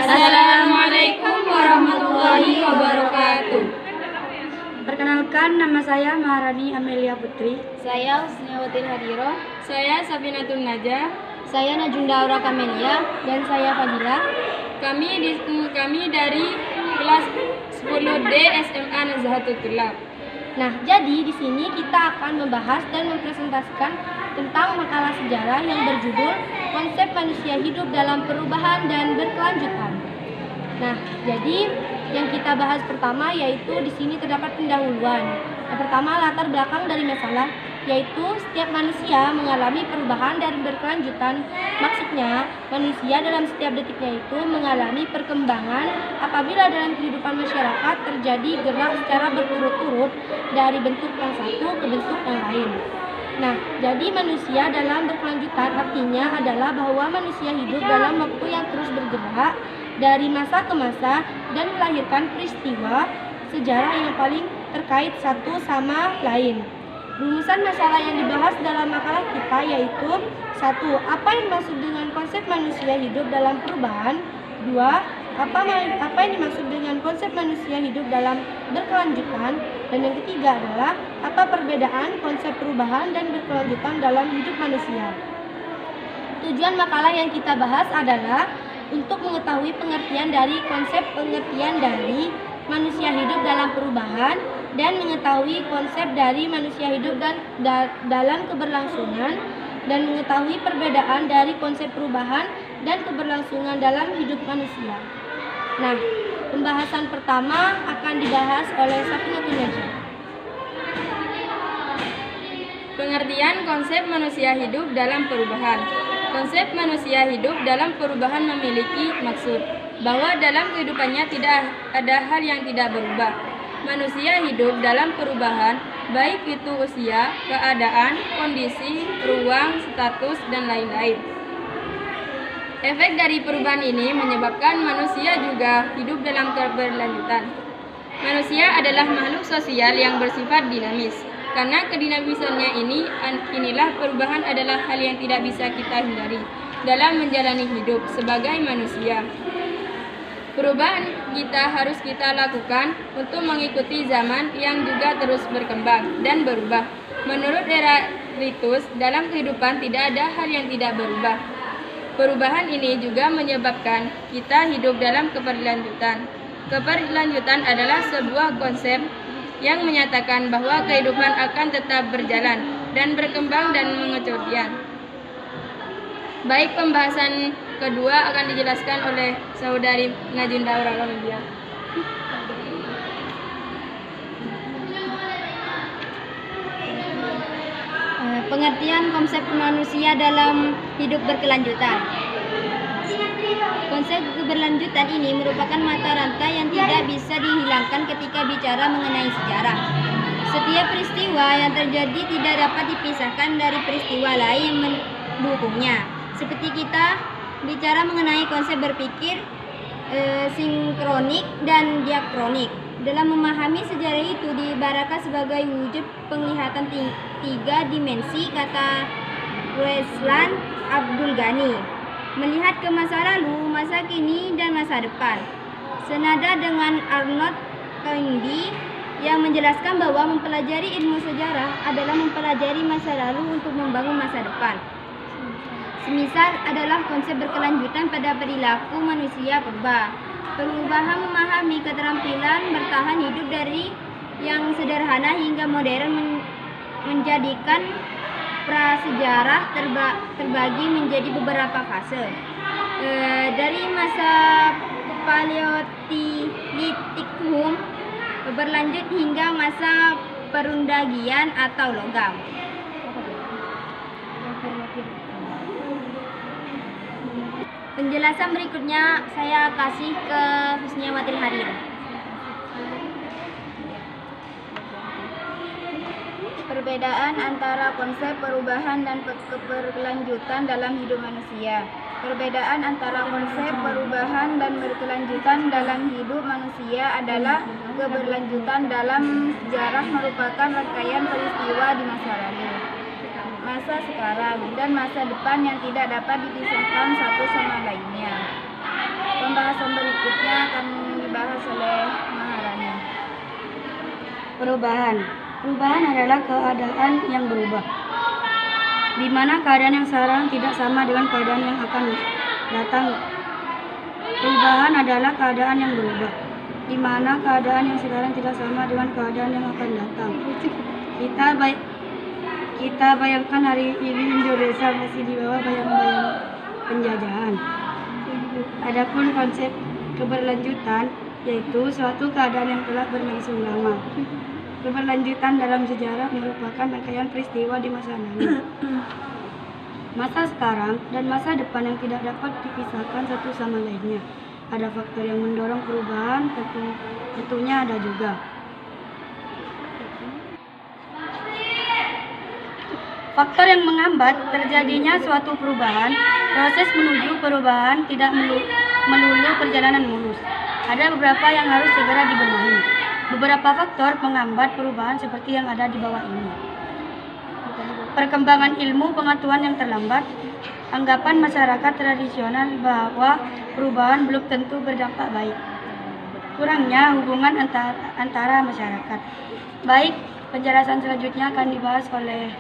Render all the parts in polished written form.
Assalamualaikum warahmatullahi wabarakatuh. Perkenalkan, nama saya Maharani Amelia Putri. Saya Husniawatin Hadiro. Saya Sabinatun Najah. Saya Najunda Aura Kamelia. Dan saya Fadila. Kami dari kelas 10D SMA Nazahatul Tulab. Nah, jadi di sini kita akan membahas dan mempresentasikan tentang makalah sejarah yang berjudul Konsep Manusia Hidup dalam Perubahan dan Berkelanjutan. Nah, jadi yang kita bahas pertama yaitu di sini terdapat pendahuluan. Yang pertama, latar belakang dari masalah, yaitu setiap manusia mengalami perubahan dan berkelanjutan. Maksudnya, manusia dalam setiap detiknya itu mengalami perkembangan apabila dalam kehidupan masyarakat terjadi gerak secara berturut-turut dari bentuk yang satu ke bentuk yang lain. Nah, jadi manusia dalam berkelanjutan artinya adalah bahwa manusia hidup dalam waktu yang terus bergerak dari masa ke masa dan melahirkan peristiwa sejarah yang paling terkait satu sama lain. Rumusan masalah yang dibahas dalam makalah kita yaitu 1. Apa yang dimaksud dengan konsep manusia hidup dalam perubahan? 2. Apa yang dimaksud dengan konsep manusia hidup dalam berkelanjutan? Dan yang ketiga adalah apa perbedaan konsep perubahan dan berkelanjutan dalam hidup manusia? Tujuan makalah yang kita bahas adalah untuk mengetahui pengertian dari konsep pengertian dari manusia hidup dalam perubahan dan mengetahui konsep dari manusia hidup dalam keberlangsungan dan mengetahui perbedaan dari konsep perubahan dan keberlangsungan dalam hidup manusia. Nah, pembahasan pertama akan dibahas oleh Sabinatun Najah. Pengertian konsep manusia hidup dalam perubahan. Konsep manusia hidup dalam perubahan memiliki maksud bahwa dalam kehidupannya tidak ada hal yang tidak berubah. Manusia hidup dalam perubahan, baik itu usia, keadaan, kondisi, ruang, status, dan lain-lain. Efek dari perubahan ini menyebabkan manusia juga hidup dalam keberlanjutan. Manusia adalah makhluk sosial yang bersifat dinamis. Karena kedinamisannya inilah perubahan adalah hal yang tidak bisa kita hindari dalam menjalani hidup sebagai manusia. Perubahan harus kita lakukan untuk mengikuti zaman yang juga terus berkembang dan berubah. Menurut Heraklitus, dalam kehidupan tidak ada hal yang tidak berubah. Perubahan ini juga menyebabkan kita hidup dalam keberlanjutan. Keberlanjutan adalah sebuah konsep yang menyatakan bahwa kehidupan akan tetap berjalan dan berkembang dan mengecualian. Baik, pembahasan kedua akan dijelaskan oleh saudari Najunda Aura Kamelia. Pengertian konsep manusia dalam hidup berkelanjutan. Konsep keberlanjutan ini merupakan mata rantai yang tidak bisa dihilangkan ketika bicara mengenai sejarah. Setiap peristiwa yang terjadi tidak dapat dipisahkan dari peristiwa lain yang mendukungnya. Seperti kita bicara mengenai konsep berpikir sinkronik dan diakronik. Dalam memahami sejarah itu diibaratkan sebagai wujud penglihatan tiga dimensi, kata Ruslan Abdul Ghani. Melihat ke masa lalu, masa kini, dan masa depan. Senada dengan Arnold Toynbee yang menjelaskan bahwa mempelajari ilmu sejarah adalah mempelajari masa lalu untuk membangun masa depan. Semisal adalah konsep berkelanjutan pada perilaku manusia purba. Perubahan memahami keterampilan bertahan hidup dari yang sederhana hingga modern menjadikan prasejarah terbagi menjadi beberapa fase. Dari masa Paleolitikum berlanjut hingga masa Perundagian atau logam. Penjelasan berikutnya saya kasih ke Husniawatin Hadiro. Perbedaan antara konsep perubahan dan keberlanjutan dalam hidup manusia. Perbedaan antara konsep perubahan dan berkelanjutan dalam hidup manusia adalah keberlanjutan dalam sejarah merupakan rangkaian peristiwa di masa lalu, masa sekarang, dan masa depan yang tidak dapat dipisahkan satu sama lainnya. Pembahasan berikutnya akan dibahas oleh Maharani. Perubahan. Perubahan adalah keadaan yang berubah, di mana keadaan yang sekarang tidak sama dengan keadaan yang akan datang. Perubahan adalah keadaan yang berubah, di mana keadaan yang sekarang tidak sama dengan keadaan yang akan datang. Kita bayangkan hari ini Indonesia masih di bawah bayang-bayang penjajahan. Adapun konsep keberlanjutan yaitu suatu keadaan yang telah berlangsung lama. Keberlanjutan dalam sejarah merupakan rangkaian peristiwa di masa lalu, masa sekarang, dan masa depan yang tidak dapat dipisahkan satu sama lainnya. Ada faktor yang mendorong perubahan, tentunya ada juga. Faktor yang menghambat terjadinya suatu perubahan. Proses menuju perubahan tidak melulu perjalanan mulus. Ada beberapa yang harus segera dibenahi. Beberapa faktor penghambat perubahan seperti yang ada di bawah ini. Perkembangan ilmu pengetahuan yang terlambat. Anggapan masyarakat tradisional bahwa perubahan belum tentu berdampak baik. Kurangnya hubungan antara masyarakat. Baik, penjelasan selanjutnya akan dibahas oleh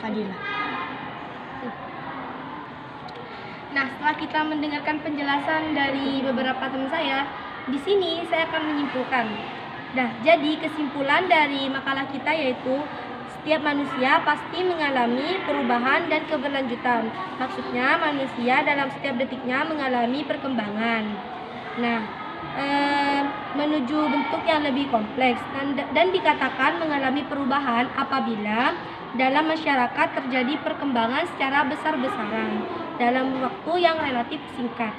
Fadila. Nah, setelah kita mendengarkan penjelasan dari beberapa teman saya, di sini saya akan menyimpulkan. Nah, jadi kesimpulan dari makalah kita yaitu setiap manusia pasti mengalami perubahan dan keberlanjutan. Maksudnya manusia dalam setiap detiknya mengalami perkembangan. Nah, menuju bentuk yang lebih kompleks dan dikatakan mengalami perubahan apabila dalam masyarakat terjadi perkembangan secara besar-besaran dalam waktu yang relatif singkat.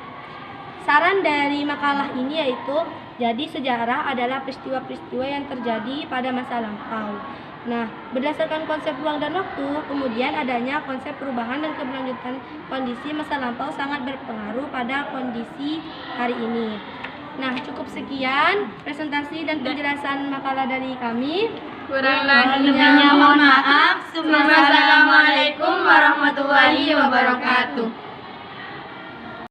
Saran dari makalah ini yaitu, jadi sejarah adalah peristiwa-peristiwa yang terjadi pada masa lampau. Nah, berdasarkan konsep ruang dan waktu, kemudian adanya konsep perubahan dan keberlanjutan kondisi masa lampau sangat berpengaruh pada kondisi hari ini. Nah, cukup sekian presentasi dan penjelasan makalah dari kami. Kurang lebihnya mohon maaf. Wassalamualaikum warahmatullahi wabarakatuh.